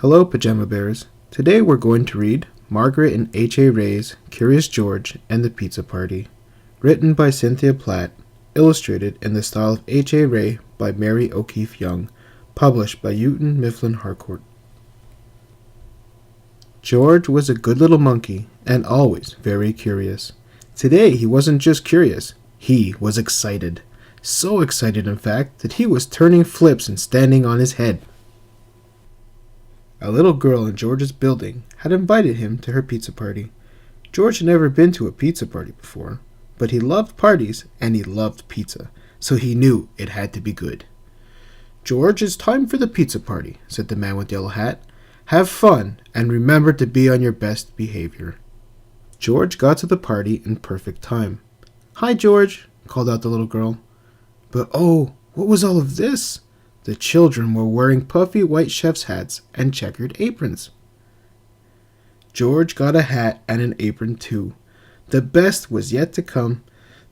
Hello, Pajama Bears. Today we're going to read Margaret and H.A. Reyes' Curious George and the Pizza Party, written by Cynthia Platt, illustrated in the style of H.A. Rey by Mary O'Keefe Young, published by Houghton Mifflin Harcourt. George was a good little monkey and always very curious. Today he wasn't just curious, he was excited. So excited, in fact, that he was turning flips and standing on his head. A little girl in George's building had invited him to her pizza party. George had never been to a pizza party before, but he loved parties and he loved pizza, so he knew it had to be good. "George, it's time for the pizza party," said the man with the yellow hat. "Have fun and remember to be on your best behavior." George got to the party in perfect time. "Hi, George," called out the little girl. But oh, what was all of this? The children were wearing puffy white chef's hats and checkered aprons. George got a hat and an apron too. The best was yet to come.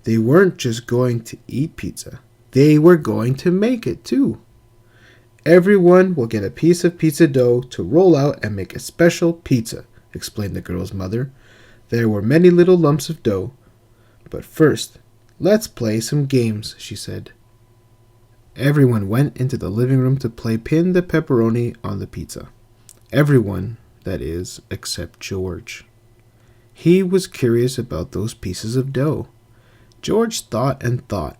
They weren't just going to eat pizza. They were going to make it too. "Everyone will get a piece of pizza dough to roll out and make a special pizza," explained the girl's mother. There were many little lumps of dough. "But first, let's play some games," she said. Everyone went into the living room to play pin the pepperoni on the pizza. Everyone, that is, except George. He was curious about those pieces of dough. George thought and thought.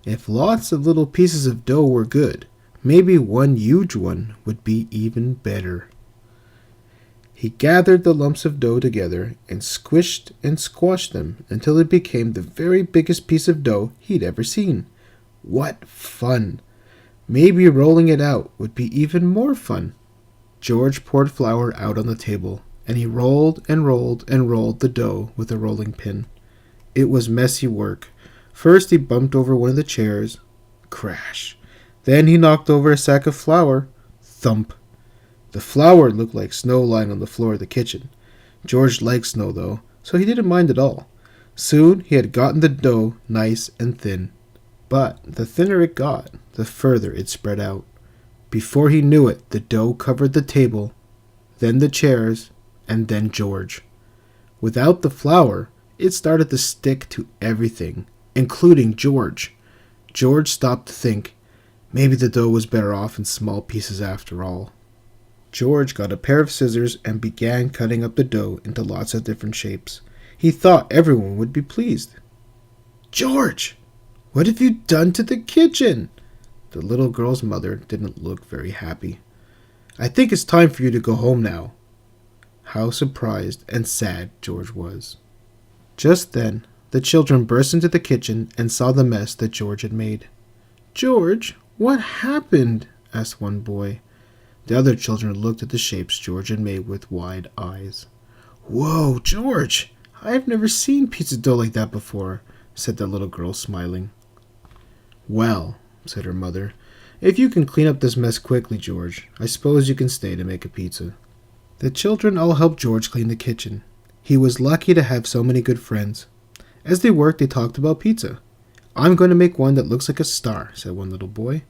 If lots of little pieces of dough were good, maybe one huge one would be even better. He gathered the lumps of dough together and squished and squashed them until it became the very biggest piece of dough he'd ever seen. What fun! Maybe rolling it out would be even more fun. George poured flour out on the table, and he rolled and rolled and rolled the dough with a rolling pin. It was messy work. First he bumped over one of the chairs. Crash! Then he knocked over a sack of flour. Thump! The flour looked like snow lying on the floor of the kitchen. George liked snow, though, so he didn't mind at all. Soon he had gotten the dough nice and thin. But the thinner it got, the further it spread out. Before he knew it, the dough covered the table, then the chairs, and then George. Without the flour, it started to stick to everything, including George. George stopped to think. Maybe the dough was better off in small pieces after all. George got a pair of scissors and began cutting up the dough into lots of different shapes. He thought everyone would be pleased. "George! What have you done to the kitchen?" The little girl's mother didn't look very happy. "I think it's time for you to go home now." How surprised and sad George was. Just then, the children burst into the kitchen and saw the mess that George had made. "George, what happened?" asked one boy. The other children looked at the shapes George had made with wide eyes. "Whoa, George! I've never seen pizza dough like that before," said the little girl, smiling. "Well," said her mother, "if you can clean up this mess quickly, George, I suppose you can stay to make a pizza." The children all helped George clean the kitchen. He was lucky to have so many good friends. As they worked, they talked about pizza. "I'm going to make one that looks like a star," said one little boy.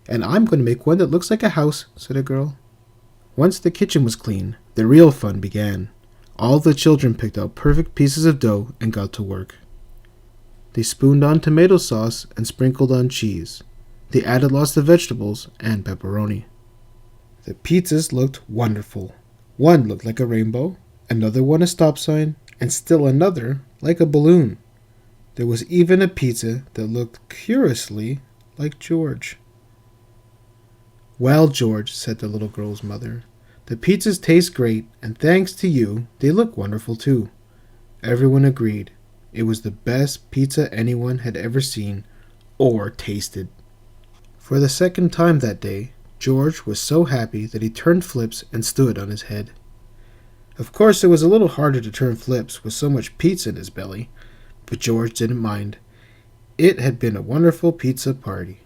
"And I'm going to make one that looks like a house," said a girl. Once the kitchen was clean, the real fun began. All the children picked out perfect pieces of dough and got to work. They spooned on tomato sauce and sprinkled on cheese. They added lots of vegetables and pepperoni. The pizzas looked wonderful. One looked like a rainbow, another one a stop sign, and still another like a balloon. There was even a pizza that looked curiously like George. "Well, George," said the little girl's mother, "the pizzas taste great, and thanks to you, they look wonderful too." Everyone agreed. It was the best pizza anyone had ever seen or tasted. For the second time that day, George was so happy that he turned flips and stood on his head. Of course, it was a little harder to turn flips with so much pizza in his belly, but George didn't mind. It had been a wonderful pizza party.